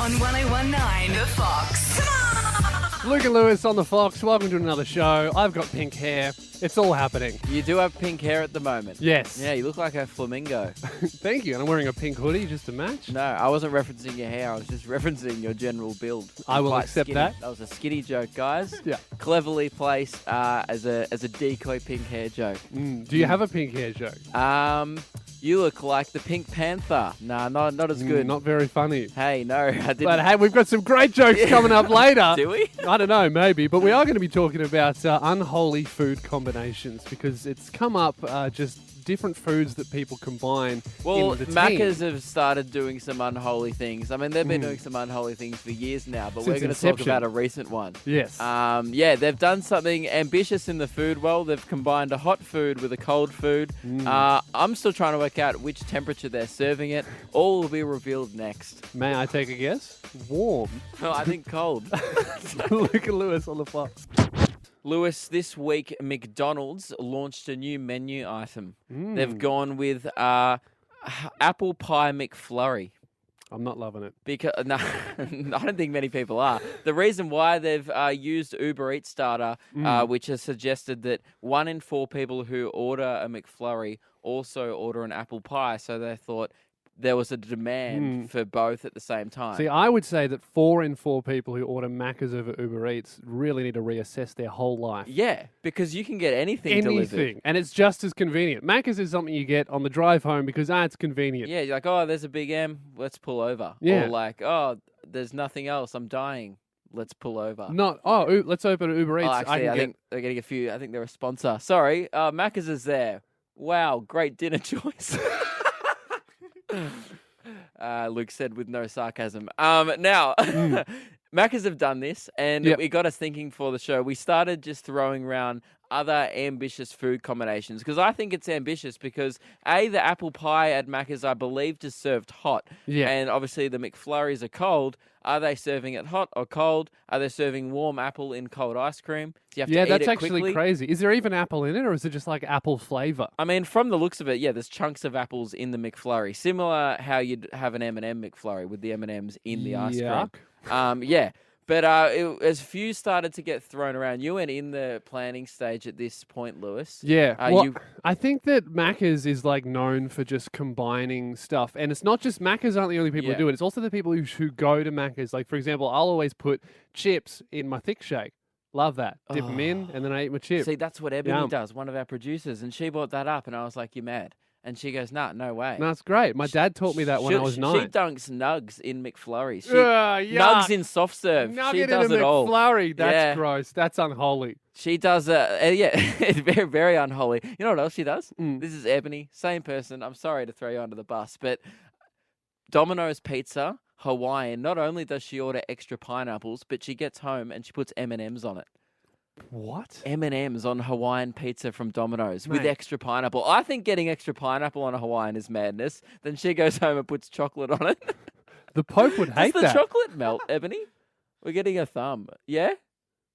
on 1019 The Fox. Come on! Luke and Lewis on the Fox. Welcome to another show. I've got pink hair. It's all happening. You do have pink hair at the moment. Yes. Yeah, you look like a flamingo. Thank you. And I'm wearing a pink hoodie just to match. No, I wasn't referencing your hair. I was just referencing your general build. I will Quite accept skinny. that. That was a skinny joke, guys. Yeah. Cleverly placed as a decoy pink hair joke. Do you have a pink hair joke? You look like the Pink Panther. Nah, not as good. Not very funny. Hey, no, I didn't. But hey, we've got some great jokes coming up later. Do we? I don't know, maybe. But we are going to be talking about unholy food combinations because it's come up just different foods that people combine Well, in the team. Maccas have started doing some unholy things. I mean, they've been doing some unholy things for years now, but Since we're going to talk inception. about a recent one. Yes. Yeah, they've done something ambitious in the food world. They've combined a hot food with a cold food. I'm still trying to work out which temperature they're serving it. All will be revealed next. May I take a guess? Warm. Oh, I think cold. Luke and Lewis on the Fox. Lewis, this week McDonald's launched a new menu item. They've gone with apple pie McFlurry. I'm not loving it. Because no, I don't think many people are. The reason why they've used Uber Eats data, which has suggested that 1 in 4 people who order a McFlurry also order an apple pie, so they thought there was a demand for both at the same time. See, I would say that 4 in 4 people who order Maccas over Uber Eats really need to reassess their whole life. Yeah, because you can get anything delivered. And it's just as convenient. Maccas is something you get on the drive home because, it's convenient. Yeah, you're like, oh, there's a Big M, let's pull over. Yeah. Or like, oh, there's nothing else, I'm dying, let's pull over. Let's open Uber Eats. Oh, actually, I think they're getting a few. I think they're a sponsor. Sorry, Macca's is there. Wow, great dinner choice. Luke said with no sarcasm. Now, Macca's have done this, and it got us thinking for the show. We started just throwing around other ambitious food combinations because I think it's ambitious because the apple pie at Macca's, I believe, is served hot. Yeah. And obviously the McFlurries are cold. Are they serving it hot or cold? Are they serving warm apple in cold ice cream? Do you have to eat that's it actually quickly? crazy. Is there even apple in it, or is it just like apple flavor? I mean, from the looks of it, there's chunks of apples in the McFlurry. Similar how you'd have an M&M McFlurry with the M&Ms in the ice cream. But as few started to get thrown around, you went in the planning stage at this point, Lewis. Yeah. I think that Macca's is like known for just combining stuff. And it's not just Macca's aren't the only people who do it. It's also the people who go to Macca's. Like, for example, I'll always put chips in my thick shake. Love that. Dip them in, and then I eat my chip. See, that's what Ebony does, one of our producers. And she brought that up, and I was like, you're mad. And she goes, nah, no way. No, it's great. My dad taught me that when I was 9. She dunks nugs in McFlurries. Nugs in soft serve. Nugget she does in a it all. McFlurry. That's gross. That's unholy. She does, it's very, very unholy. You know what else she does? This is Ebony, same person. I'm sorry to throw you under the bus, but Domino's Pizza, Hawaiian, not only does she order extra pineapples, but she gets home and she puts M&Ms on it. What? M&Ms on Hawaiian pizza from Domino's with Mate. extra pineapple. I think getting extra pineapple on a Hawaiian is madness. Then she goes home and puts chocolate on it. The Pope would hate Does that. the chocolate melt, Ebony? We're getting a thumb. Yeah?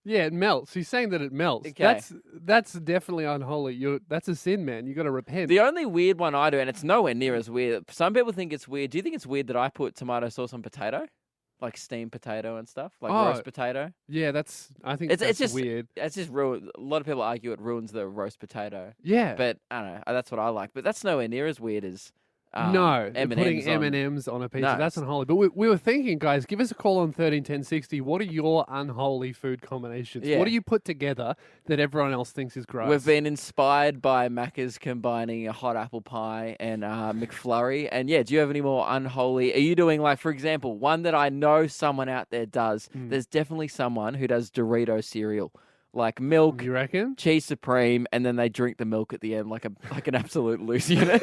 Yeah, it melts. He's saying that it melts. Okay. That's definitely unholy. That's a sin, man. You got to repent. The only weird one I do, and it's nowhere near as weird. Some people think it's weird. Do you think it's weird that I put tomato sauce on potato? Like steamed potato and stuff? Like roast potato? Yeah, I think that's just weird. It's just ruined. A lot of people argue it ruins the roast potato. Yeah. But I don't know. That's what I like. But that's nowhere near as weird as No, M&Ms putting on- M&Ms on a pizza, No, that's unholy. But we were thinking, guys, give us a call on 131060. What are your unholy food combinations? Yeah. What do you put together that everyone else thinks is gross? We've been inspired by Macca's combining a hot apple pie and McFlurry. And do you have any more unholy? Are you doing, like, for example, one that I know someone out there does? There's definitely someone who does Dorito cereal. Like milk, You reckon? cheese supreme, and then they drink the milk at the end like an absolute loose unit.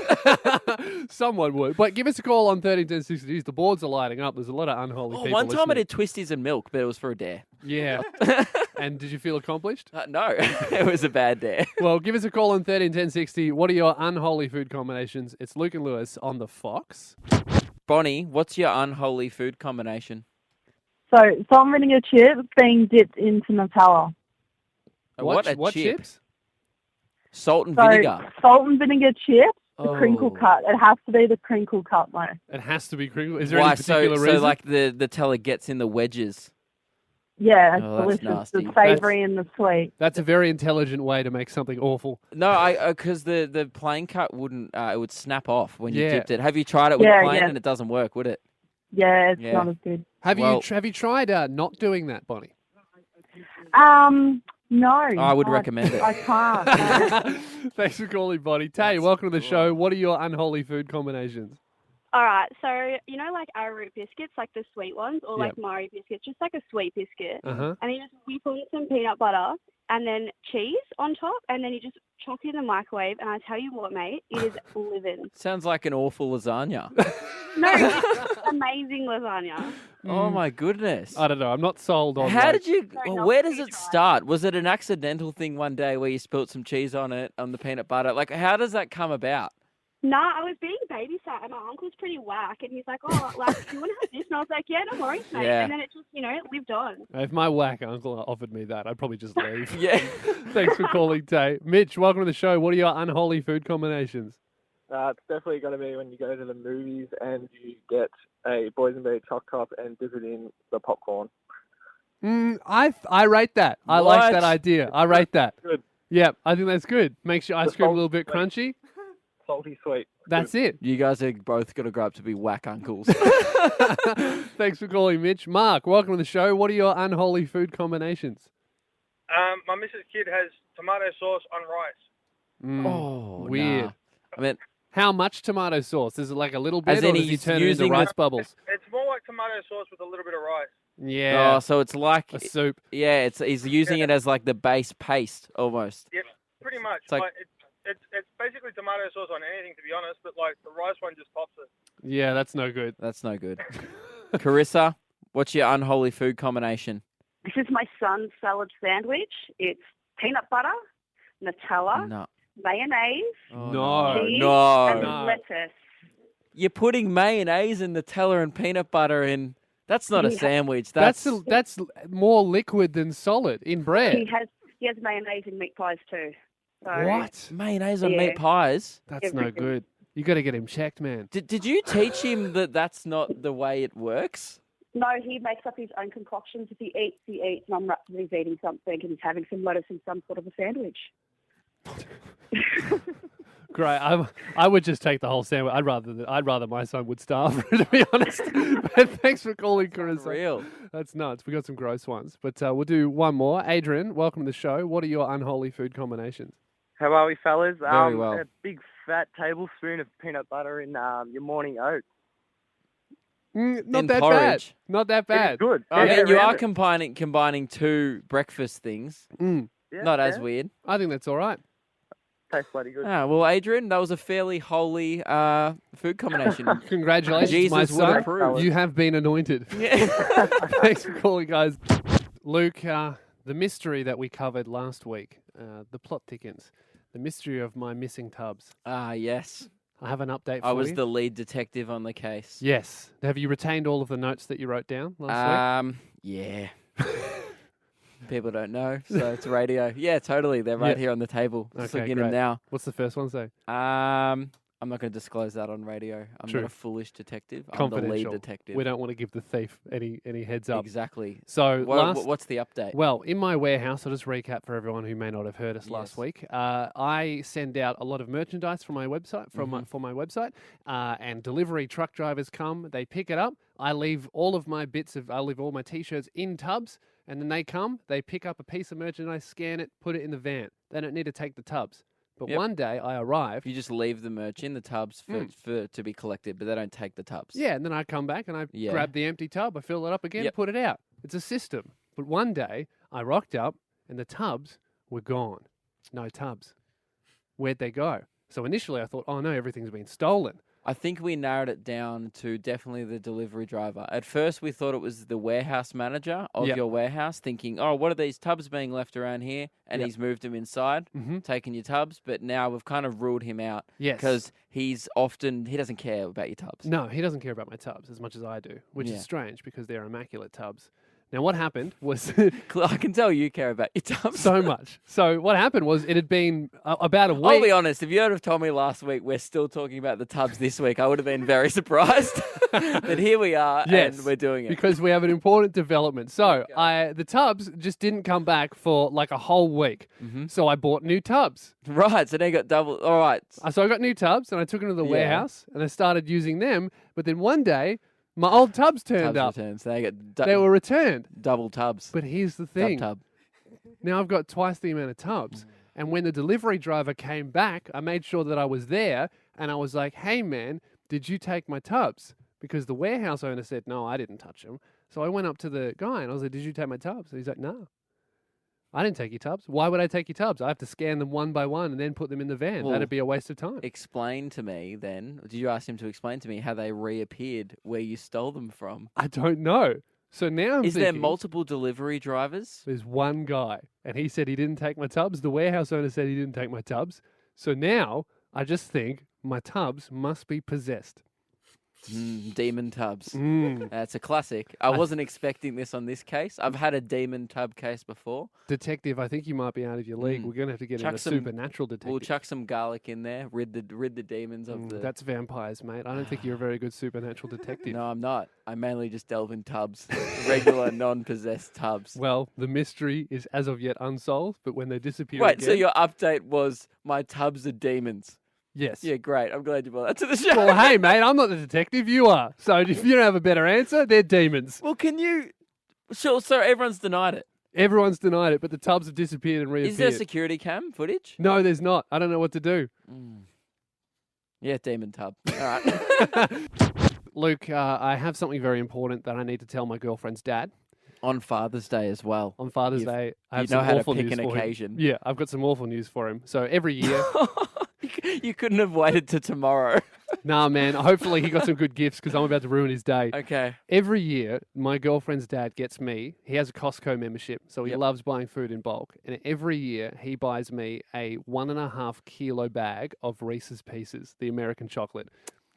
Someone would. But give us a call on 131060. The boards are lighting up. There's a lot of unholy people One time I listening. did twisties and milk, but it was for a dare. Yeah. And did you feel accomplished? No, it was a bad dare. Well, give us a call on 131060. What are your unholy food combinations? It's Luke and Lewis on the Fox. Bonnie, what's your unholy food combination? So, salt vinegar chips being dipped into Nutella. What chips? Salt and So, vinegar. salt and vinegar chips The crinkle Oh. cut. It has to be the crinkle cut, though. It has to be crinkle. Is there Why? any particular So reason? like the teller gets in the wedges. Yeah, it's Oh, that's delicious. nasty. The savoury and the sweet. That's a very intelligent way to make something awful. No, because the plain cut wouldn't. It would snap off when you Yeah. dipped it. Have you tried it with Yeah, plain yeah. and it doesn't work? Would it? Yeah, it's Yeah. not as good. Have Well- you tried not doing that, Bonnie? No. I would recommend it. I can't. No. Thanks for calling, Bonnie. Tay, welcome to the show. What are your unholy food combinations? All right, so you know, like arrowroot biscuits, like the sweet ones, or Yep. like Murray biscuits, just like a sweet biscuit, Uh-huh. and you just whip on some peanut butter and then cheese on top, and then you just chuck it in the microwave. And I tell you what, mate, it is living. Sounds like an awful lasagna. No, it's amazing lasagna. Oh my goodness. I don't know. I'm not sold on How like- did you? Sorry, Well, not where to does be it tried. start? Was it an accidental thing one day where you spilt some cheese on it on the peanut butter? Like, how does that come about? Nah, I was being babysat, and my uncle's pretty whack, and he's like, "Oh, like, do you want to have this?" And I was like, "Yeah, no worries, mate." Yeah. And then it just, it lived on. If my whack uncle offered me that, I'd probably just leave. Yeah. Thanks for calling, Tay. Mitch, welcome to the show. What are your unholy food combinations? It's definitely got to be when you go to the movies and you get a boysenberry choc cup and dip it in the popcorn. I rate that. I like What? that idea. I rate that. Good. Yeah, I think that's good. Makes your ice The cream a salt- little bit crunchy. Salty sweet. That's it. You guys are both going to grow up to be whack uncles. Thanks for calling, Mitch. Mark, welcome to the show. What are your unholy food combinations? My missus' kid has tomato sauce on rice. Oh, weird. nah. I mean, How much tomato sauce? Is it like a little bit, As or in does he he's turn it into using rice the- bubbles? It's more like tomato sauce with a little bit of rice. Yeah, oh, so it's like, a soup. yeah, he's using it as like the base paste almost. Yep, pretty much. It's like- Like, it's basically tomato sauce on anything, to be honest. But like the rice one just pops it. Yeah, that's no good. That's no good. Carissa, what's your unholy food combination? This is my son's salad sandwich. It's peanut butter, Nutella, No. mayonnaise, Oh, No. cheese, No. and No. lettuce. You're putting mayonnaise and Nutella and peanut butter in. That's not a Yeah. sandwich. That's That's that's more liquid than solid in He bread. has mayonnaise in meat pies too. So, What? mayonnaise on Yeah. meat pies. That's no Everything. good. You got to get him checked, man. Did you teach him that that's not the way it works? No, he makes up his own concoctions. If he eats, and I'm wrapped that he's eating something and he's having some lettuce in some sort of a sandwich. Great. I would just take the whole sandwich. I'd rather my son would starve, to be honest. But thanks for calling, Carissa. Real. That's nuts. We got some gross ones, but we'll do one more. Adrian, welcome to the show. What are your unholy food combinations? How are we, fellas? Very well. A big fat tablespoon of peanut butter in your morning oats. Not In that porridge. bad. Not that It's bad. good. I Yeah, mean, you around are it. combining two breakfast things. Mm, Yeah, Not as yeah. weird. I think that's all right. Tastes bloody good. Ah, well, Adrian, that was a fairly holy food combination. Congratulations, Jesus my would son. approve. You have been anointed. Yeah. Thanks for calling, guys. Luke, the mystery that we covered last week, the plot thickens. The mystery of my missing tubs. Ah, yes. I have an update for I was you. the lead detective on the case. Yes. Have you retained all of the notes that you wrote down last Yeah. People don't know, so it's radio. Yeah, totally. They're right Yeah. here on the table. Just Okay, looking at them great. now. week? What's the first one say? I'm not going to disclose that on radio. I'm True. not a foolish detective. I'm the lead Confidential. detective. We don't want to give the thief any heads up. Exactly. So What's the update? Well, in my warehouse, I'll just recap for everyone who may not have heard us last Yes. week. I send out a lot of merchandise from my website, for my website, and delivery truck drivers come, they pick it up. I leave all my t-shirts in tubs, and then they come, they pick up a piece of merchandise, scan it, put it in the van. They don't need to take the tubs. But Yep. one day I arrive. You just leave the merch in the tubs for to be collected, but they don't take the tubs. Yeah, and then I come back and I Yeah. grab the empty tub, I fill it up again, Yep. put it out. It's a system. But one day I rocked up and the tubs were gone. No tubs. Where'd they go? So initially I thought, oh no, everything's been stolen. I think we narrowed it down to definitely the delivery driver. At first, we thought it was the warehouse manager of Yep. your warehouse, thinking, "Oh, what are these tubs being left around here?" And Yep. he's moved them inside, Mm-hmm. taken your tubs. But now we've kind of ruled him out Yes. because he doesn't care about your tubs. No, he doesn't care about my tubs as much as I do, which Yeah. is strange because they're immaculate tubs. Now, what happened was I can tell you care about your tubs. so much. So what happened was it had been about a week. I'll be honest, if you had have told me last week we're still talking about the tubs this week, I would have been very surprised. But here we are, and we're doing it. Because we have an important development. So the tubs just didn't come back for like a whole week. So I bought new tubs. Right, so now you got double. All right. So I got new tubs and I took them to the warehouse and I started using them. But then one day, my old tubs turned up. Returns. So they They were returned. double tubs. But here's the thing. Tub. Now I've got twice the amount of tubs. And when the delivery driver came back, I made sure that I was there and I was like, hey, man, did you take my tubs? Because the warehouse owner said, no, I didn't touch them. So I went up to the guy and I was like, did you take my tubs? And he's like, no, I didn't take your tubs. Why would I take your tubs? I have to scan them one by one and then put them in the van. Well, that'd be a waste of time. Explain to me then. Did you ask him to explain to me how they reappeared where you stole them from? I don't know. So now I'm Is there thinking, multiple delivery drivers? there's one guy and he said he didn't take my tubs. The warehouse owner said he didn't take my tubs. So now I just think my tubs must be possessed. Demon tubs. Mm. That's a classic. I wasn't expecting this on this case. I've had a demon tub case before. Detective, I think you might be out of your league. We're going to have to get in a supernatural detective. We'll chuck some garlic in there, rid the demons of the... That's vampires, mate. I don't think you're a very good supernatural detective. No, I'm not. I mainly just delve in tubs. Regular, non-possessed tubs. Well, the mystery is as of yet unsolved, but when they disappear Wait, again... so your update was my tubs are demons. Yes. Yeah, great. I'm glad you brought that to the show. Well, hey, mate, I'm not the detective. You are. So if you don't have a better answer, they're demons. Well, can you... Sure, so everyone's denied it. Everyone's denied it, but the tubs have disappeared and reappeared. Is there security cam footage? No, there's not. I don't know what to do. Yeah, demon tub. All right. Luke, I have something very important that I need to tell my girlfriend's dad. On Father's Day as well. On Father's Day, I have you know some how to awful pick news an for occasion. him. Yeah, I've got some awful news for him. So every year... You couldn't have waited to tomorrow. Nah, man. Hopefully he got some good gifts because I'm about to ruin his day. Okay. Every year, my girlfriend's dad gets me, he has a Costco membership, so he loves buying food in bulk. And every year, he buys me a 1.5 kilo bag of Reese's Pieces, the American chocolate.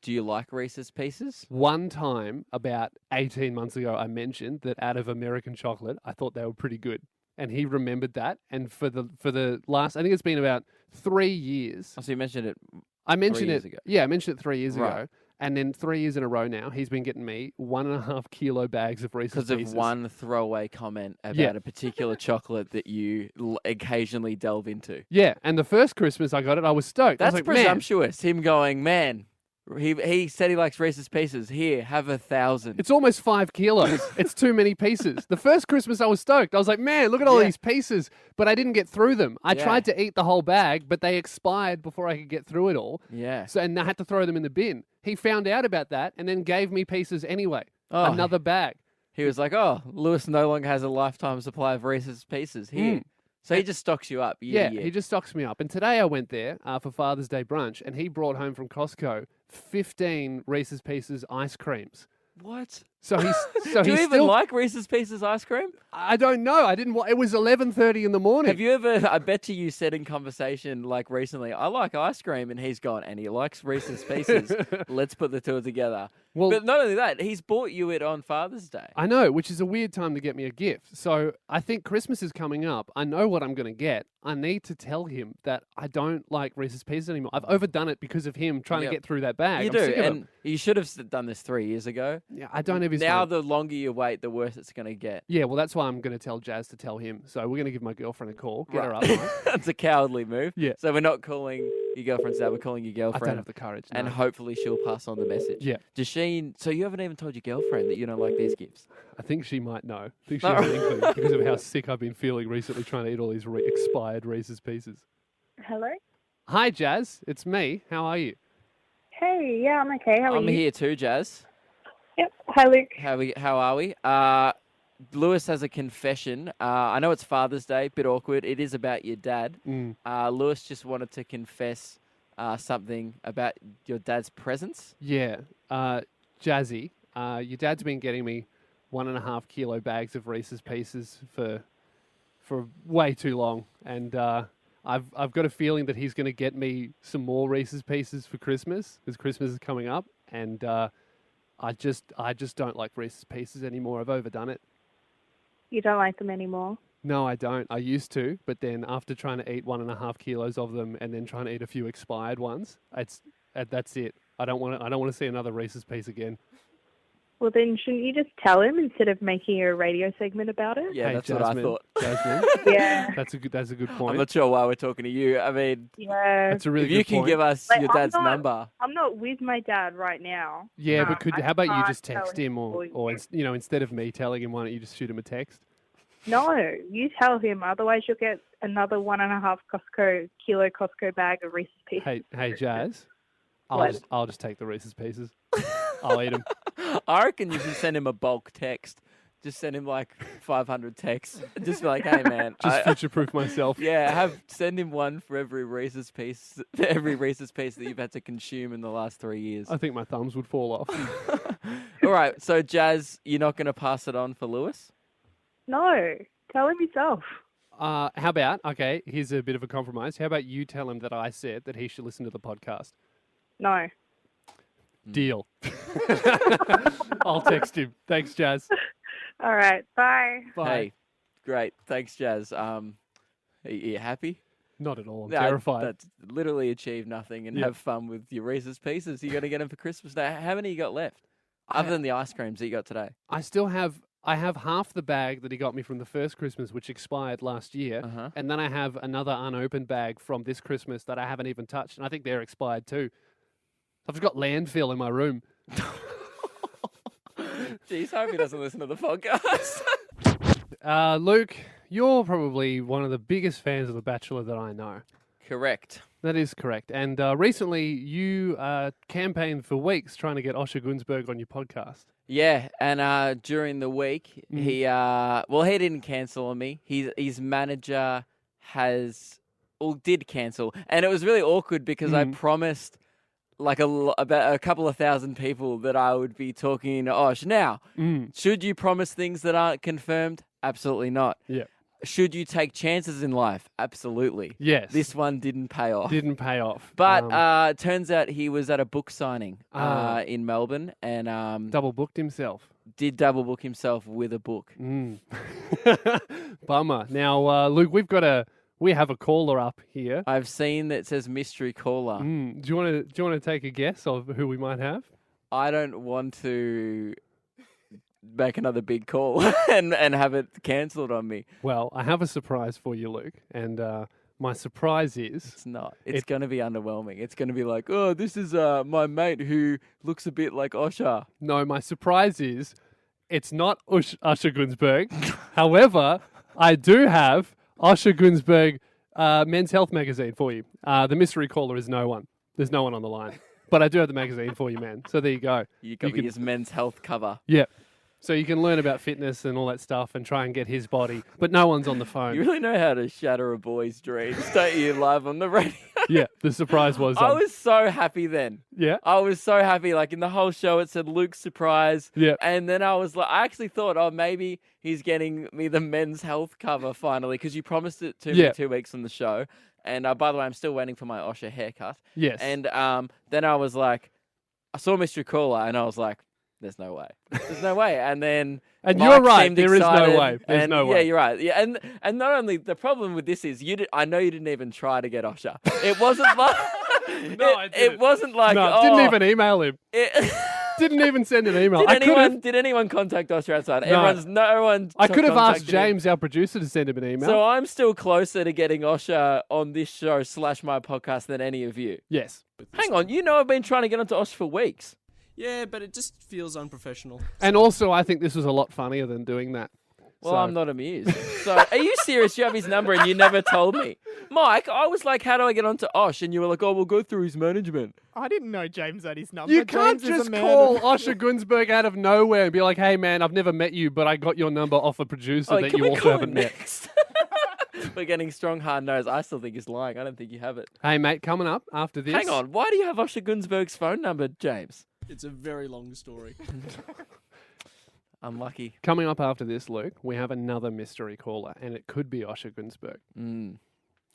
Do you like Reese's Pieces? One time, about 18 months ago, I mentioned that out of American chocolate, I thought they were pretty good. And he remembered that. And for the last, I think it's been about 3 years. Oh, so you mentioned it. I mentioned 3 years it. ago. Yeah, I mentioned it 3 years Right. ago. And then 3 years in a row now, he's been getting me 1.5 kilo bags of Reese's Because Pieces. of one throwaway comment about a particular chocolate that you occasionally delve into. Yeah, and the first Christmas I got it, I was stoked. I That's was like, man, presumptuous. Him going, man. He said he likes Reese's Pieces. Here, have 1,000. it's almost 5 kilos. It's too many pieces. The first Christmas I was stoked. I was like, man, look at all these pieces. But I didn't get through them. I tried to eat the whole bag, but they expired before I could get through it all. Yeah. So, and I had to throw them in the bin. He found out about that and then gave me pieces anyway. Another bag. He was like, oh, Lewis no longer has a lifetime supply of Reese's Pieces. Here. So he just stocks you up year to year. He just stocks me up. And today I went there for Father's Day brunch and he brought home from Costco 15 Reese's Pieces ice creams. What? So he's Do you even like Reese's Pieces ice cream? I don't know. I didn't. It was 11:30 in the morning. Have you ever? I bet you said in conversation like recently, I like ice cream, and he's gone, and he likes Reese's Pieces. Let's put the two together. Well, but not only that, he's bought you it on Father's Day. I know, which is a weird time to get me a gift. So I think Christmas is coming up. I know what I'm going to get. I need to tell him that I don't like Reese's Pieces anymore. I've overdone it because of him trying to get through that bag. You I'm do, sick of and him. you should have done this 3 years ago. Yeah, I don't have his Now, phone. the longer you wait, the worse it's going to get. Yeah, well, that's why I'm going to tell Jazz to tell him. So we're going to give my girlfriend a call. Get her up. Right? That's a cowardly move. Yeah. So we're not calling your girlfriend's dad, we're calling your I girlfriend. don't have the courage. No. And hopefully she'll pass on the message. Yeah. Does she? So you haven't even told your girlfriend that you don't like these gifts? I think she might know. I think she has an inkling because of how sick I've been feeling recently trying to eat all these expired Reese's Pieces. Hello? Hi, Jazz. It's me. How are you? Hey, yeah, I'm okay. How are I'm you? here too, Jazz. Yep. Hi, Luke. How are we? Lewis has a confession. I know it's Father's Day, bit awkward. It is about your dad. Lewis just wanted to confess something about your dad's presence. Yeah. Jazzy, your dad's been getting me 1.5 kilo bags of Reese's Pieces for way too long. And I've got a feeling that he's going to get me some more Reese's Pieces for Christmas because Christmas is coming up. And I just don't like Reese's Pieces anymore. I've overdone it. You don't like them anymore? No, I don't. I used to, but then after trying to eat 1.5 kilos of them and then trying to eat a few expired ones, that's it. I don't want to see another Reese's piece again. Well, then shouldn't you just tell him instead of making a radio segment about it? Yeah, Hey, that's Jasmine, what I thought. Jasmine, Yeah. that's a good point. I'm not sure why we're talking to you. I mean, Yeah. That's a really if good you can point. give us Like, your I'm dad's not- number. I'm not with my dad right now. Yeah, but how about you can't just tell text him or instead of me telling him, why don't you just shoot him a text? No, you tell him. Otherwise, you'll get another 1.5 kilo Costco bag of Reese's Pieces. Hey, Jazz, What? I'll just take the Reese's Pieces. I'll eat them. I reckon you should send him a bulk text. Just send him like 500 texts. Just be like, hey man, Just future-proof myself. yeah, send him one for every Reese's piece that you've had to consume in the last 3 years. I think my thumbs would fall off. All right, so Jazz, you're not going to pass it on for Lewis? No, tell him yourself. How about, okay, here's a bit of a compromise. How about you tell him that I said that he should listen to the podcast? No. Deal. I'll text him. Thanks, Jazz. All right, bye. Bye. Hey, great. Thanks, Jazz. Are you happy? Not at all. I'm No, terrified. That's literally achieve nothing and have fun with your Reese's Pieces. You're going to get them for Christmas Day. How many you got left? Other than the ice creams that you got today? I have half the bag that he got me from the first Christmas, which expired last year. Uh-huh. And then I have another unopened bag from this Christmas that I haven't even touched. And I think they're expired too. I've just got landfill in my room. Jeez, hope he doesn't listen to the podcast. Luke, you're probably one of the biggest fans of The Bachelor that I know. Correct. That is correct. And recently you campaigned for weeks trying to get Osher Gunsberg on your podcast. Yeah, and during the week, he didn't cancel on me. His manager did cancel, and it was really awkward because I promised like about a couple of thousand people that I would be talking to Osh. Now, should you promise things that aren't confirmed? Absolutely not. Yeah. Should you take chances in life? Absolutely. Yes. This one didn't pay off. Didn't pay off. But turns out he was at a book signing in Melbourne and double booked himself. Did double book himself with a book. Bummer. Now, Luke, we have a caller up here. I've seen that says mystery caller. Do you want to take a guess of who we might have? I don't want to make another big call and have it cancelled on me. Well, I have a surprise for you, Luke, and my surprise is... It's not. It's going to be underwhelming. It's going to be like, oh, this is my mate who looks a bit like Osher. No, my surprise is it's not Usher Gunsberg. However, I do have Osher Gunsberg Men's Health magazine for you. The mystery caller is no one. There's no one on the line. But I do have the magazine for you, man. So there you go. You got his Men's Health cover. Yeah. So you can learn about fitness and all that stuff and try and get his body, but no one's on the phone. You really know how to shatter a boy's dreams, don't you, live on the radio? Yeah, the surprise was... I was so happy then. Yeah? I was so happy. Like in the whole show, it said Luke's surprise. Yeah. And then I was like, I actually thought, oh, maybe he's getting me the Men's Health cover finally, because you promised it to me 2 weeks on the show. And by the way, I'm still waiting for my Osher haircut. Yes. And then I was like, I saw Mr. Caller and I was like, there's no way. There's no way. And then and Mike you're right. seemed There excited, is no way. There's no way. Yeah, you're right. Yeah, and not only the problem with this is I know you didn't even try to get Osher. It wasn't like No, I didn't. It wasn't like didn't even email him. Didn't even send an email. Did anyone contact Osher outside? No. I could have asked James, our producer, to send him an email. So I'm still closer to getting Osher on this show / my podcast than any of you. Yes. Hang on, I've been trying to get onto Osher for weeks. Yeah, but it just feels unprofessional. And also, I think this was a lot funnier than doing that. Well, I'm not amused. So, are you serious? You have his number and you never told me. Mike, I was like, how do I get onto Osh? And you were like, oh, we'll go through his management. I didn't know James had his number. You can't James just call Osher Gunsberg out of nowhere and be like, hey, man, I've never met you, but I got your number off a producer that you also haven't met. We're getting strong, hard nose. I still think he's lying. I don't think you have it. Hey, mate, coming up after this. Hang on. Why do you have Osher Gunsberg's phone number, James? It's a very long story. Unlucky. Coming up after this, Luke, we have another mystery caller, and it could be Osher Gunsberg.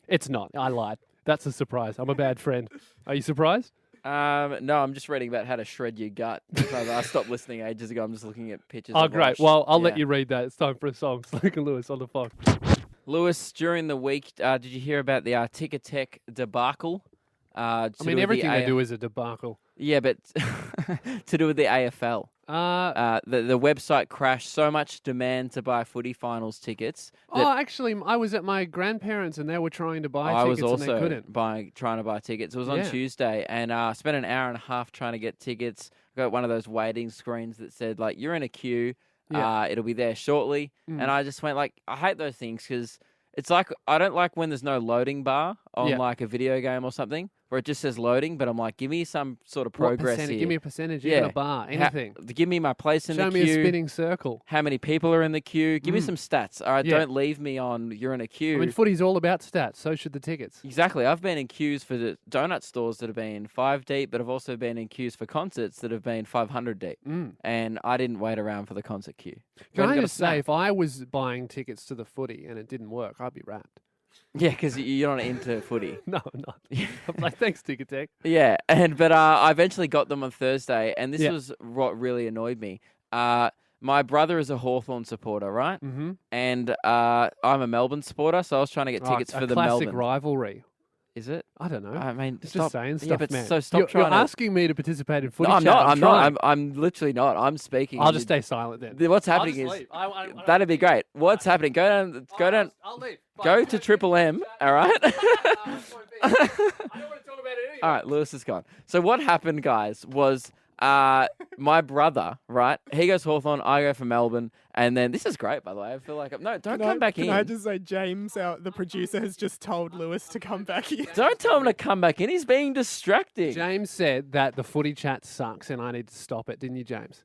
It's not. I lied. That's a surprise. I'm a bad friend. Are you surprised? No, I'm just reading about how to shred your gut. I stopped listening ages ago. I'm just looking at pictures. Oh, of great. Wash. Well, I'll let Yeah. you read that. It's time for a song. Luke and Lewis on the Fox. Lewis, during the week, did you hear about the Ticketek debacle? I mean, everything they do is a debacle. Yeah, but to do with the AFL. The website crashed. So much demand to buy footy finals tickets. Actually, I was at my grandparents and they were trying to buy tickets and they couldn't. Trying to buy tickets. It was on Tuesday, and I spent an hour and a half trying to get tickets. I got one of those waiting screens that said, like, you're in a queue. Yeah. It'll be there shortly. And I just went, like, I hate those things because it's like, I don't like when there's no loading bar on like a video game or something where it just says loading, but I'm like, give me some sort of progress here. Give me a percentage, even a bar, anything. Give me my place in the queue. Show me a spinning circle. How many people are in the queue? Give me some stats. All right, don't leave me on you're in a queue. I mean, footy's all about stats. So should the tickets. Exactly. I've been in queues for the donut stores that have been 5 deep, but I've also been in queues for concerts that have been 500 deep. And I didn't wait around for the concert queue. Can I just say, if I was buying tickets to the footy and it didn't work, I'd be wrapped. Yeah, because you're not into footy. No, I'm not. I'm like, thanks, Ticketek. Yeah, but I eventually got them on Thursday, and this was what really annoyed me. My brother is a Hawthorn supporter, right? Mm-hmm. And I'm a Melbourne supporter, so I was trying to get tickets for the Melbourne. Classic rivalry. Is it? I don't know. I mean, it's just saying stuff, but man. So stop you're asking me to participate in footy. No, I'm chat. not. I'm not. I'm literally not. I'm speaking. I'll just stay silent then. What's happening is that'd be great. What's happening? Go down. I'll leave. Go to Triple M. All right. I don't want to talk about it anyway. All right, Lewis is gone. So what happened, guys, was my brother, right? He goes Hawthorn, I go for Melbourne, and then this is great, by the way. I feel like don't come back in. Can I just say, James, the producer, has just told Lewis to come back in. Don't tell him to come back in. He's being distracting. James said that the footy chat sucks and I need to stop it, didn't you, James?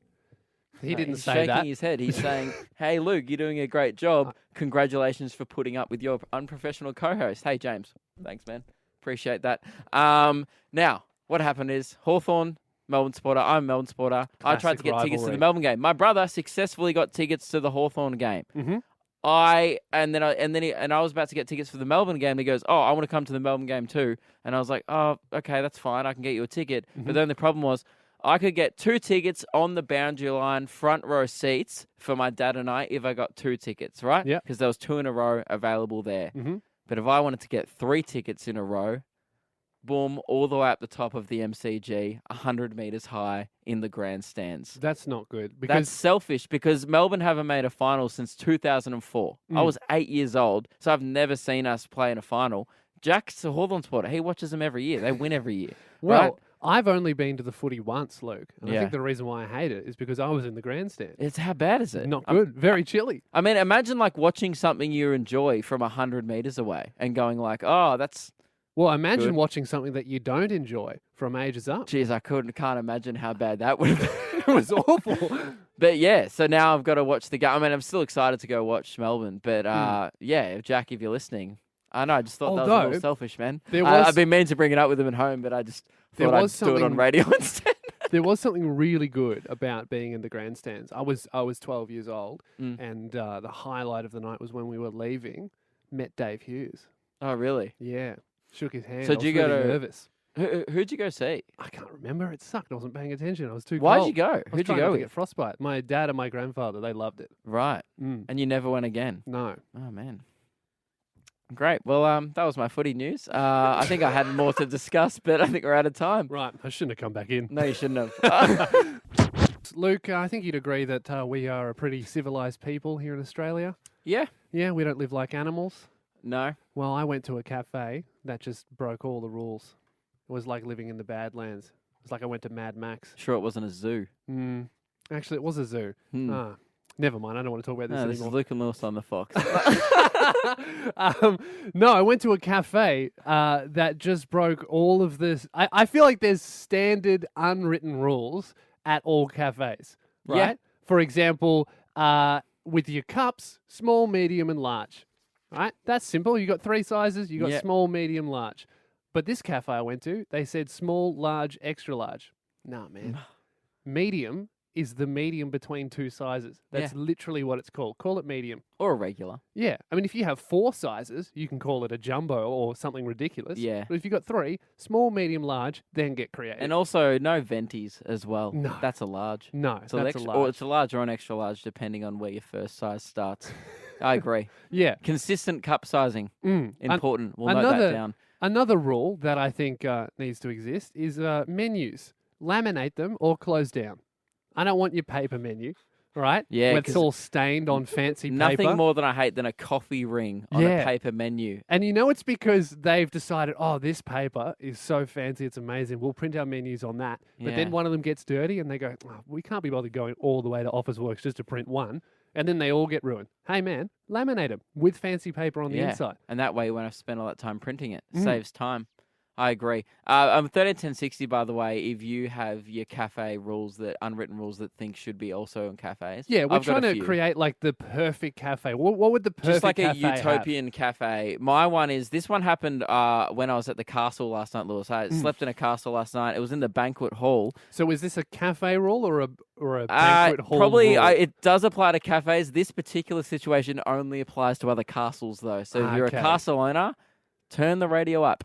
He didn't say shaking that. His head. He's saying, "Hey, Luke, you're doing a great job. Congratulations for putting up with your unprofessional co-host." Hey, James. Thanks, man. Appreciate that. Now, what happened is Hawthorn, Melbourne supporter. I'm a Melbourne supporter. I tried to get tickets to the Melbourne game. My brother successfully got tickets to the Hawthorn game. Mm-hmm. I was about to get tickets for the Melbourne game. He goes, "Oh, I want to come to the Melbourne game too." And I was like, "Oh, okay, that's fine. I can get you a ticket." Mm-hmm. But then the problem was, I could get 2 tickets on the boundary line, front row seats for my dad and I if I got 2 tickets, right? Yeah. Because there was 2 in a row available there. Mm-hmm. But if I wanted to get 3 tickets in a row, boom, all the way up the top of the MCG, 100 metres high in the grandstands. That's not good. That's Because selfish because Melbourne haven't made a final since 2004. I was 8 years old, so I've never seen us play in a final. Jack's a Hawthorn supporter. He watches them every year. They win every year. well, right? I've only been to the footy once, Luke. And I Yeah. think the reason why I hate it is because I was in the grandstand. It's how bad is it? Not good. Very chilly. I mean, imagine like watching something you enjoy from 100 meters away and going like, "Oh, that's." Well, imagine Good. watching something that you don't enjoy from ages up. Geez, I can't imagine how bad that would have been. It was awful. But yeah, so now I've got to watch the game. I mean, I'm still excited to go watch Melbourne, but yeah, Jack, if you're listening, I know I just thought that was a little selfish, man. I've been meaning to bring it up with him at home, but I just thought I'd do it on radio instead. There was something really good about being in the grandstands. I was 12 years old, and the highlight of the night was when we were leaving, met Dave Hughes. Oh, really? Yeah, shook his hand. So I did was you go really to nervous. Who'd you go see? I can't remember. It sucked. I wasn't paying attention. I was too Why'd cold. you go? I was Who'd you trying go not to with? get frostbite. My dad and my grandfather, they loved it. Right. And you never went again? No. Oh, man. Great. Well, that was my footy news. I think I had more to discuss, but I think we're out of time. Right. I shouldn't have come back in. No, you shouldn't have. Luke, I think you'd agree that we are a pretty civilized people here in Australia. Yeah. Yeah, we don't live like animals. No. Well, I went to a cafe that just broke all the rules. It was like living in the Badlands. It was like I went to Mad Max. Sure, it wasn't a zoo. Actually, it was a zoo. Never mind. I don't want to talk about this No, anymore. this is Luke and Lewis on the Fox. No, I went to a cafe that just broke all of this. I feel like there's standard unwritten rules at all cafes, right? Yeah. For example, with your cups, small, medium, and large. Right? That's simple. You got 3 sizes. You got small, medium, large. But this cafe I went to, they said small, large, extra large. Nah, man. Medium is the medium between two sizes. That's literally what it's called. Call it medium. Or a regular. Yeah. I mean, if you have 4 sizes, you can call it a jumbo or something ridiculous. Yeah. But if you've got 3, small, medium, large, then get creative. And also no venties as well. No. That's a large. No, So that's a Or large. it's a large or an extra large, depending on where your first size starts. I agree. Yeah. Consistent cup sizing. Important. We'll note that down. Another rule that I think needs to exist is menus. Laminate them or close down. I don't want your paper menu, right? Yeah, Where it's 'cause all stained on fancy paper. Nothing more than I hate than a coffee ring on a paper menu. And you know it's because they've decided, oh, this paper is so fancy, it's amazing. We'll print our menus on that. But then one of them gets dirty and they go, oh, we can't be bothered going all the way to Officeworks just to print one. And then they all get ruined. Hey, man, laminate them with fancy paper on the inside. And that way you won't have to spend all that time printing it. Saves time. I agree. 131060, by the way, if you have your cafe rules, unwritten rules that think should be also in cafes. Yeah, we're I've got trying a to few. create like the perfect cafe. What would the perfect Just like a cafe have? utopian cafe. My one is, this one happened when I was at the castle last night, Lewis. I slept in a castle last night. It was in the banquet hall. So is this a cafe rule or a banquet hall Probably, rule? it does apply to cafes. This particular situation only applies to other castles, though. So if you're a Okay. castle owner, turn the radio up.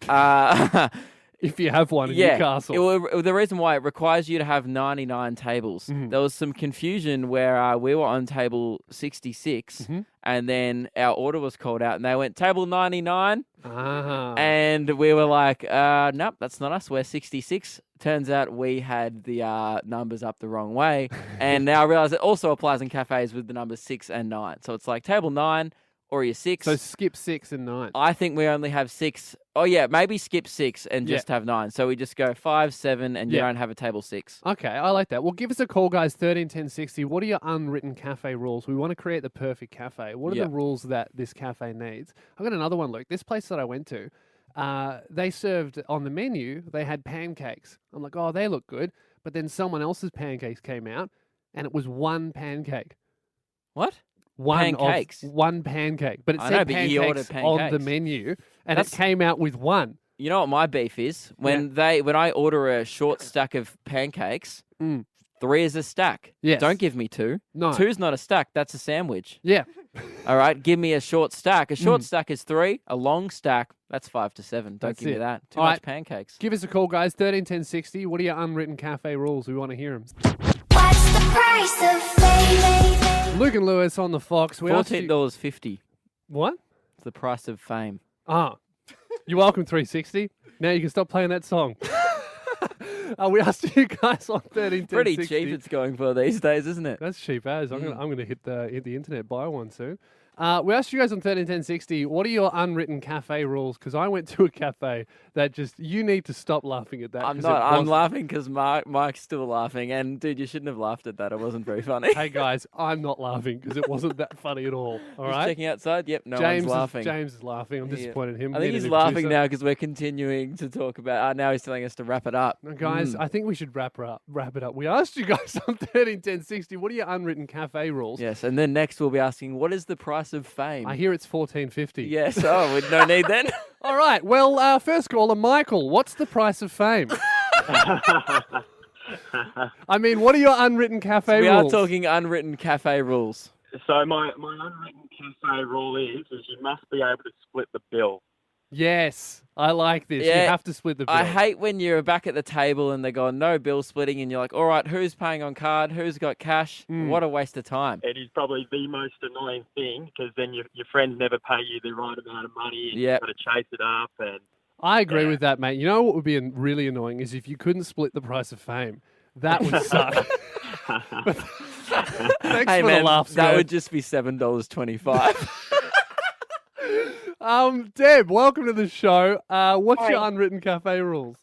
If you have one in your castle. The reason why it requires you to have 99 tables. There was some confusion where we were on table 66 and then our order was called out and they went, table 99. And we were like, nope, that's not us. We're 66. Turns out we had the numbers up the wrong way. And now I realize it also applies in cafes with the numbers 6 and 9. So it's like table 9 or you're 6. So skip 6 and 9. I think we only have 6. Oh, yeah, maybe skip 6 and just have 9. So we just go 5, 7, and you don't have a table 6. Okay, I like that. Well, give us a call, guys, 131060. What are your unwritten cafe rules? We want to create the perfect cafe. What are the rules that this cafe needs? I've got another one, Luke. This place that I went to, they served on the menu, they had pancakes. I'm like, oh, they look good. But then someone else's pancakes came out, and it was one pancake. What? One pancake. But it I said know, but you ordered pancakes on the pancakes. menu, and it came out with one. You know what my beef is? When I order a short stack of pancakes, 3 is a stack. Yes. Don't give me 2. No. 2's not a stack. That's a sandwich. Yeah. All right. Give me a short stack. A short stack is 3. A long stack, that's 5 to 7. Don't That's give me it. that. Too All much right. pancakes. Give us a call, guys, 131060. What are your unwritten cafe rules? We want to hear them. What's the price of fame? Luke and Lewis on the Fox. We asked you... $14.50. What? It's the price of fame. Ah. You're welcome, 360. Now you can stop playing that song. We asked you guys on 131060. Pretty cheap it's going for these days, isn't it? That's cheap as. I'm gonna hit the internet, buy one soon. We asked you guys on 131060, what are your unwritten cafe rules? Because I went to a cafe that you need to stop laughing at that. I'm not. I'm laughing because Mike's still laughing. And, dude, you shouldn't have laughed at that. It wasn't very funny. Hey, guys, I'm not laughing because it wasn't that funny at all. All Just right? checking outside. Yep, no one's laughing. James is laughing. I'm disappointed in him. I think Neither he's the laughing producer. now because we're continuing to talk about... now he's telling us to wrap it up. No, guys, I think we should wrap it up. We asked you guys on 131060, what are your unwritten cafe rules? Yes, and then next we'll be asking, what is the price of fame? I hear it's $14.50. Yes, with no need then. All right. Well, first caller, Michael. What's the price of fame? I mean, what are your unwritten cafe We rules? are talking unwritten cafe rules. So my unwritten cafe rule is you must be able to split the bill. Yes, I like this. Yeah, you have to split the bill. I hate when you're back at the table and they go, no bill splitting, and you're like, all right, who's paying on card? Who's got cash? What a waste of time. It is probably the most annoying thing because then your friends never pay you the right amount of money and you've got to chase it up. And I agree with that, mate. You know what would be really annoying is if you couldn't split the price of fame. That would suck. Thanks Hey, for man, the laughs, that man. would just be $7.25. Deb, welcome to the show. What's Hi. your unwritten cafe rules?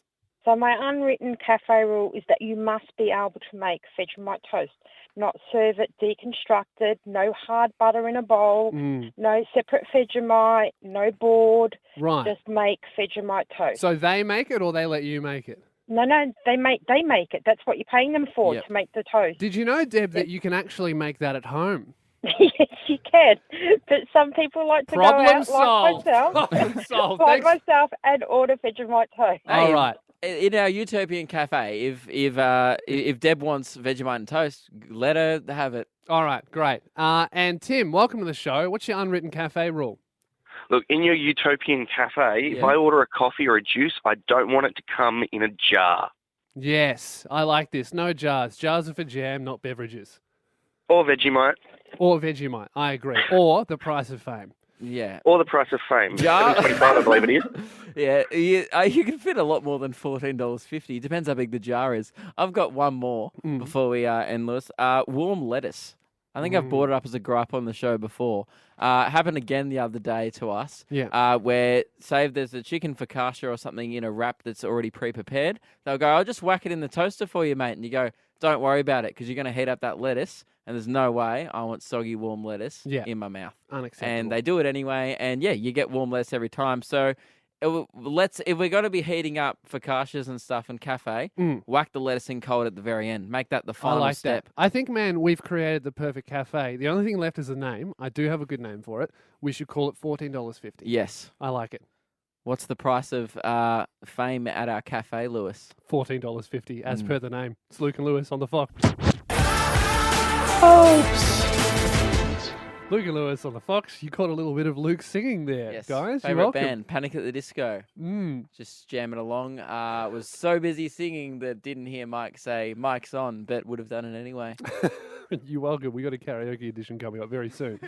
So my unwritten cafe rule is that you must be able to make Vegemite toast, not serve it deconstructed, no hard butter in a bowl, no separate Vegemite, no board. Right. Just make Vegemite toast. So they make it or they let you make it? No, they make it. That's what you're paying them for, Yep. to make the toast. Did you know, Deb, that you can actually make that at home? Yes, you can. But some people like to Problem go out solved. like myself, Problem solved. like Thanks. myself, and order Vegemite toast. All right. in our utopian cafe, if Deb wants Vegemite and toast, let her have it. All right, great. And Tim, welcome to the show. What's your unwritten cafe rule? Look, in your utopian cafe, if I order a coffee or a juice, I don't want it to come in a jar. Yes, I like this. No jars. Jars are for jam, not beverages. Or Vegemite. Or Vegemite, I agree. Or the price of fame. Yeah. Or the price of fame. Jar. $7.25, I believe it is. Yeah, you can fit a lot more than $14.50. Depends how big the jar is. I've got one more before we end, Lewis. Warm lettuce. I think I've brought it up as a gripe on the show before. Happened again the other day to us. Yeah. Where, say if there's a chicken focaccia or something in a wrap that's already pre-prepared, they'll go, I'll just whack it in the toaster for you, mate. And you go, don't worry about it because you're going to heat up that lettuce. And there's no way I want soggy warm lettuce in my mouth. Unacceptable. And they do it anyway. And yeah, you get warm lettuce every time. So if we're going to be heating up focaccias and stuff in cafe, whack the lettuce in cold at the very end. Make that the final step. That. I think, man, we've created the perfect cafe. The only thing left is a name. I do have a good name for it. We should call it $14.50. Yes. I like it. What's the price of fame at our cafe, Lewis? $14.50, as per the name. It's Luke and Lewis on the Fox. Luke and Lewis on the Fox. You caught a little bit of Luke singing there, Yes. guys. You're Favorite welcome. band, Panic at the Disco. Just jamming along. Was so busy singing that didn't hear Mike say, Mike's on, but would have done it anyway. You're welcome. We got a karaoke edition coming up very soon.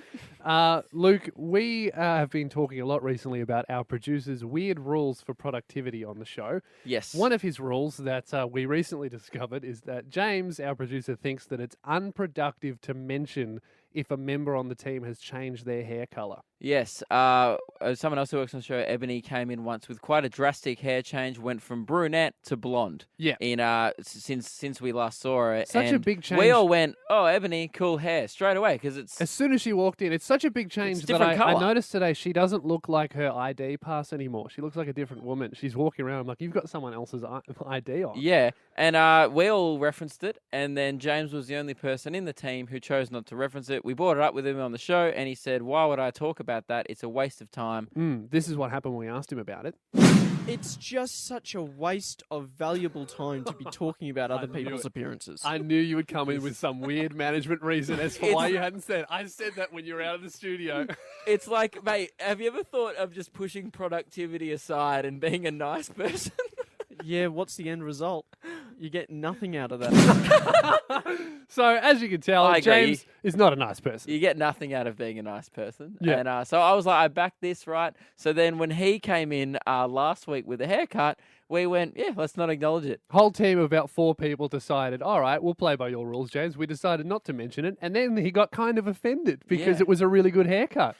Luke, we have been talking a lot recently about our producer's weird rules for productivity on the show. Yes. One of his rules that we recently discovered is that James, our producer, thinks that it's unproductive to mention if a member on the team has changed their hair colour. Yes. Someone else who works on the show, Ebony, came in once with quite a drastic hair change, went from brunette to blonde. Yeah. In since we last saw her. Such a big change. We all went, oh, Ebony, cool hair, straight away, because it's... As soon as she walked in, it's such a big change that I noticed today she doesn't look like her ID pass anymore. She looks like a different woman. She's walking around, I'm like, you've got someone else's ID on. Yeah, and we all referenced it, and then James was the only person in the team who chose not to reference it. We brought it up with him on the show, and he said, why would I talk about that? It's a waste of time. This is what happened when we asked him about it. It's just such a waste of valuable time to be talking about other people's appearances. I knew you would come in with some weird management reason as for why you hadn't said. I said that when you were out of the studio. It's like, mate, have you ever thought of just pushing productivity aside and being a nice person? Yeah, what's the end result? You get nothing out of that. So, as you can tell, James is not a nice person. You get nothing out of being a nice person. Yeah. And so I was like, I backed this, right? So then when he came in last week with a haircut, we went, yeah, let's not acknowledge it. Whole team of about 4 people decided, all right, we'll play by your rules, James. We decided not to mention it. And then he got kind of offended because it was a really good haircut.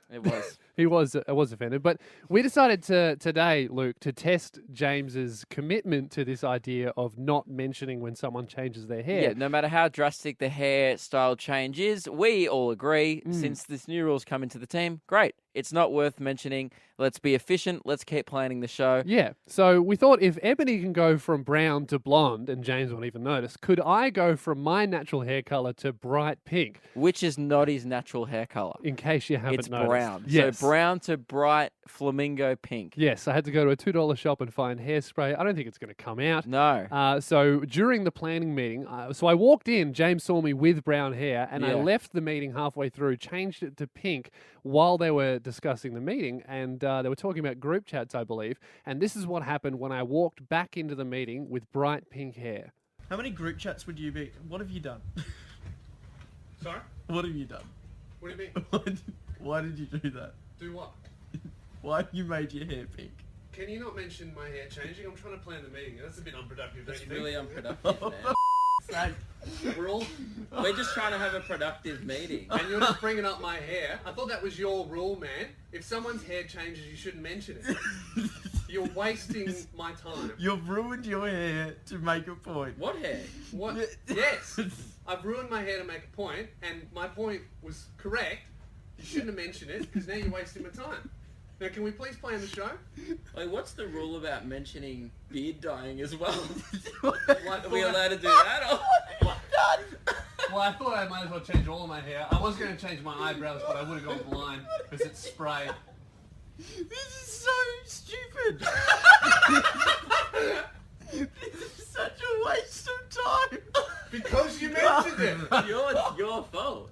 It was. He was offended. But we decided today, Luke, to test James's commitment to this idea of not mentioning when someone changes their hair. Yeah, no matter how drastic the hairstyle change is, we all agree, since this new rule's come into the team, great. It's not worth mentioning. Let's be efficient. Let's keep planning the show. Yeah. So we thought if Ebony can go from brown to blonde, and James won't even notice, could I go from my natural hair colour to bright pink? Which is not his natural hair colour. In case you haven't it's noticed. Brown. Yes. So brown to bright flamingo pink. Yes, I had to go to a $2 shop and find hairspray. I don't think it's going to come out. No. So during the planning meeting, so I walked in, James saw me with brown hair, and I left the meeting halfway through, changed it to pink while they were discussing the meeting, and they were talking about group chats, I believe, and this is what happened when I walked back into the meeting with bright pink hair. How many group chats would you be? What have you done? Sorry? What have you done? What do you mean? Why did you do that? Do what? Why you made your hair pink? Can you not mention my hair changing? I'm trying to plan the meeting. That's a bit unproductive. That's don't you really think? unproductive, man. We're just trying to have a productive meeting. And you're not bringing up my hair. I thought that was your rule, man. If someone's hair changes, you shouldn't mention it. You're wasting my time. You've ruined your hair to make a point. What hair? What? Yes. I've ruined my hair to make a point, and my point was correct. You shouldn't have mentioned it, because now you're wasting my time. Now, can we please play on the show? Like, what's the rule about mentioning beard dyeing as well? Well, Are we allowed to do that? Well, I thought I might as well change all of my hair. I was going to change my eyebrows, but I would have gone blind because it's spray. This is so stupid. This is such a waste of time. Because you mentioned it. It's your fault.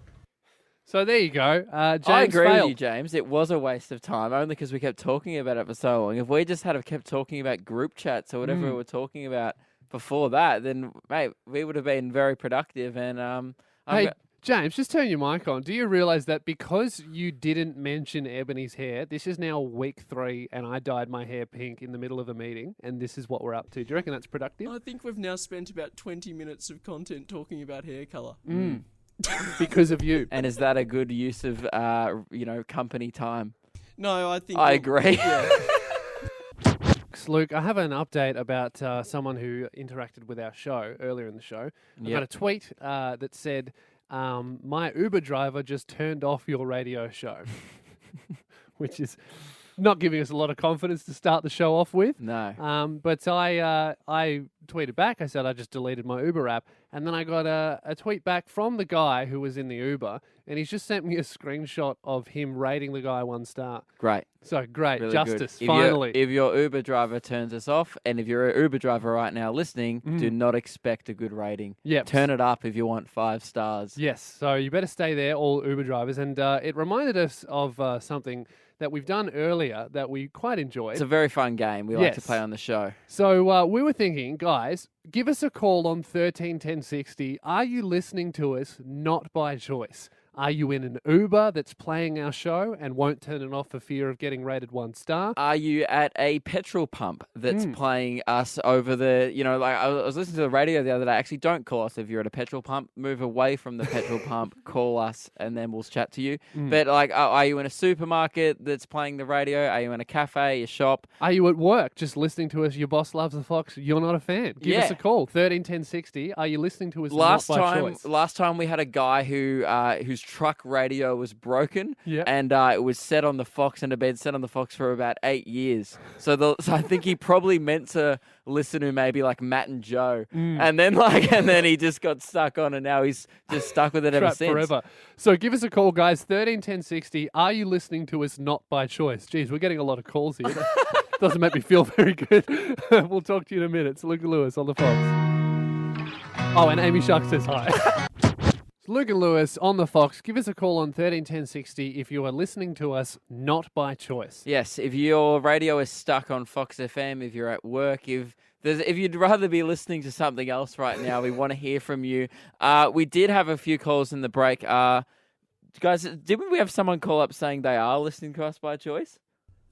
So there you go. James I agree failed. with you, James. It was a waste of time, only because we kept talking about it for so long. If we just had kept talking about group chats or whatever we were talking about before that, then, mate, we would have been very productive. And Hey, James, just turn your mic on. Do you realise that because you didn't mention Ebony's hair, this is now week 3 and I dyed my hair pink in the middle of a meeting and this is what we're up to? Do you reckon that's productive? I think we've now spent about 20 minutes of content talking about hair colour. Because of you. And is that a good use of, company time? No, I think... I agree. Yeah. Luke, I have an update about someone who interacted with our show earlier in the show. I got a tweet that said, my Uber driver just turned off your radio show, which is not giving us a lot of confidence to start the show off with. No. But I tweeted back. I said I just deleted my Uber app. And then I got a tweet back from the guy who was in the Uber. And he's just sent me a screenshot of him rating the guy 1 star. Great. So great. Really Justice, good. finally. If your Uber driver turns us off, and if you're an Uber driver right now listening, do not expect a good rating. Yep. Turn it up if you want 5 stars. Yes. So you better stay there, all Uber drivers. And it reminded us of something that we've done earlier that we quite enjoyed. It's a very fun game we like to play on the show. So we were thinking, guys, give us a call on 131060. Are you listening to us not by choice? Are you in an Uber that's playing our show and won't turn it off for fear of getting rated 1 star? Are you at a petrol pump that's playing us over the, I was listening to the radio the other day. Actually, don't call us if you're at a petrol pump. Move away from the petrol pump, call us, and then we'll chat to you. But are you in a supermarket that's playing the radio? Are you in a cafe, a shop? Are you at work just listening to us? Your boss loves the Fox. You're not a fan. Give us a call. 131060. Are you listening to us not by choice? Last time we had a guy whose truck radio was broken, Yep. and it was set on the Fox and had been set on the Fox for about 8 years. So I think he probably meant to listen to maybe like Matt and Joe, and then he just got stuck on, and now he's just stuck with it ever Trapped since. forever. So give us a call, guys. 131060. Are you listening to us not by choice? Geez, we're getting a lot of calls here. Doesn't make me feel very good. We'll talk to you in a minute. It's Luke and Lewis on the Fox. Oh, and Amy Shark says hi. It's Luke and Lewis on the Fox. Give us a call on 131060 if you are listening to us not by choice. Yes, if your radio is stuck on Fox FM, if you're at work, if you'd rather be listening to something else right now, we want to hear from you. We did have a few calls in the break. Guys, didn't we have someone call up saying they are listening to us by choice?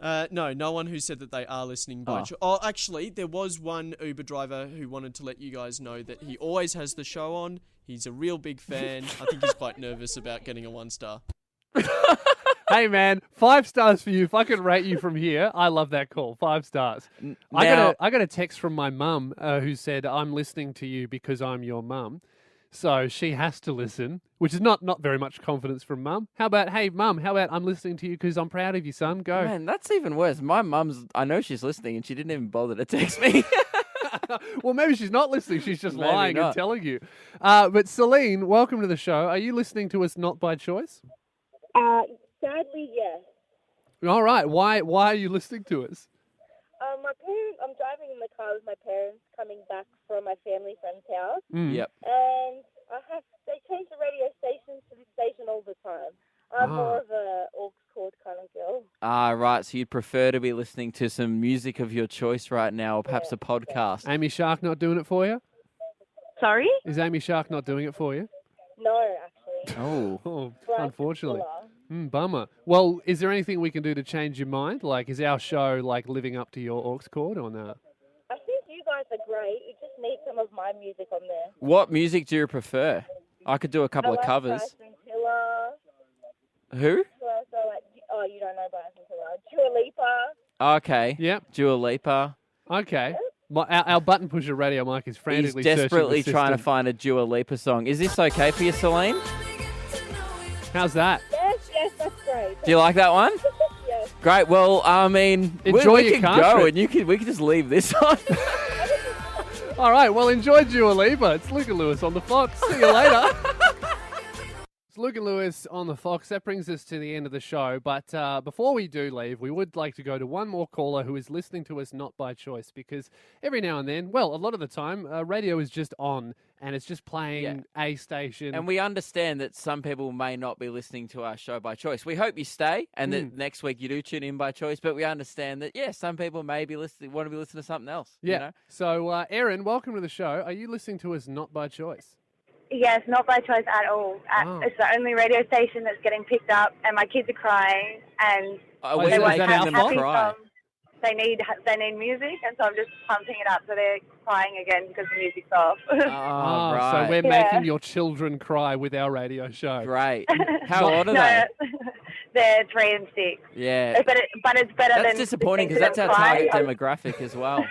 No one who said that they are listening by choice. Oh, actually, there was one Uber driver who wanted to let you guys know that he always has the show on. He's a real big fan. I think he's quite nervous about getting a 1 star. Hey, man, 5 stars for you. If I could rate you from here, I love that call. 5 stars. I got a text from my mum who said, I'm listening to you because I'm your mum. So she has to listen, which is not very much confidence from mum. How about, hey, mum, I'm listening to you because I'm proud of you, son. Go. Man, that's even worse. My mum's, I know she's listening and she didn't even bother to text me. Well, maybe she's not listening. She's just Maybe lying not. and telling you. But Celine, welcome to the show. Are you listening to us not by choice? Sadly, yes. All right. Why are you listening to us? My parents, I'm driving in the car with my parents coming back from my family friend's house. Yep. And they change the radio stations to this station all the time. I'm more of a aux cord kind of girl. Right. So you'd prefer to be listening to some music of your choice right now, or perhaps a podcast. Amy Shark not doing it for you? Sorry? Is Amy Shark not doing it for you? No, actually. Oh, unfortunately. Bummer. Well, is there anything we can do to change your mind? Like, is our show like living up to your aux cord or not? I think you guys are great. You just need some of my music on there. What music do you prefer? I could do a couple of covers. Bryson Tiller. Who? Oh, you don't know Bryson Tiller. Dua Lipa. Okay. Yep. Dua Lipa. Okay. Our button pusher radio mic is frantically He's desperately searching the trying to system. find a Dua Lipa song. Is this okay for you, Celine? How's that? Yes, that's great. Do you like that one? Yes. Great. Well, I mean, Enjoy we your can car go trip. and we can just leave this on. All right. Well, enjoy Dua Lipa. It's Luke and Lewis on the Fox. See you later. It's Luke Luke and Lewis on the Fox. That brings us to the end of the show. But before we do leave, we would like to go to one more caller who is listening to us not by choice, because every now and then, well, a lot of the time, radio is just on and it's just playing a station. And we understand that some people may not be listening to our show by choice. We hope you stay and that next week you do tune in by choice, but we understand that, some people may be want to be listening to something else. Yeah. You know? So, Erin, welcome to the show. Are you listening to us not by choice? Yes, not by choice at all. It's the only radio station that's getting picked up, and my kids are crying, and they want to have happy songs. They need music, and so I'm just pumping it up so they're crying again because the music's off. Right. So we're making your children cry with our radio show. Great. How old are they? They're 3 and 6. Yeah. But it's better than... That's disappointing because that's our target demographic as well.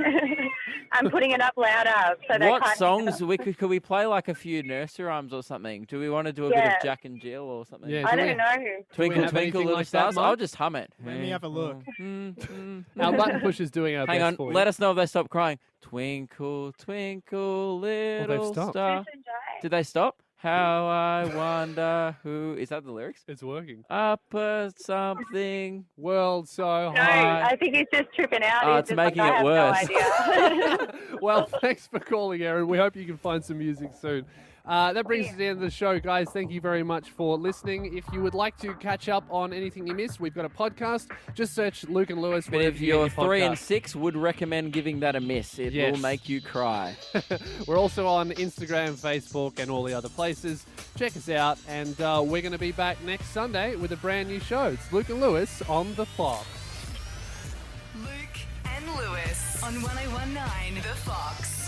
I'm putting it up louder so they What can't... songs could we play like a few nursery rhymes or something? Do we want to do a bit of Jack and Jill or something? Yeah, I don't know. Twinkle, twinkle, little stars. I'll just hum it. Let me have a look. Our button push is doing our Hang best on, for you. let us know if they stop crying. Twinkle, twinkle, little stopped. star. Did they stop? How I wonder who... Is that the lyrics? It's working. Up something world so No, high. I think he's just tripping out. Oh, He's it's just making like, it I worse. have no idea. Well, thanks for calling, Erin. We hope you can find some music soon. That brings us to the end of the show, guys. Thank you very much for listening. If you would like to catch up on anything you missed, we've got a podcast. Just search Luke and Lewis. But if you're 3 and 6, would recommend giving that a miss. It will make you cry. We're also on Instagram, Facebook, and all the other places. Check us out, and we're going to be back next Sunday with a brand new show. It's Luke and Lewis on the Fox. Luke and Lewis on 1019 The Fox.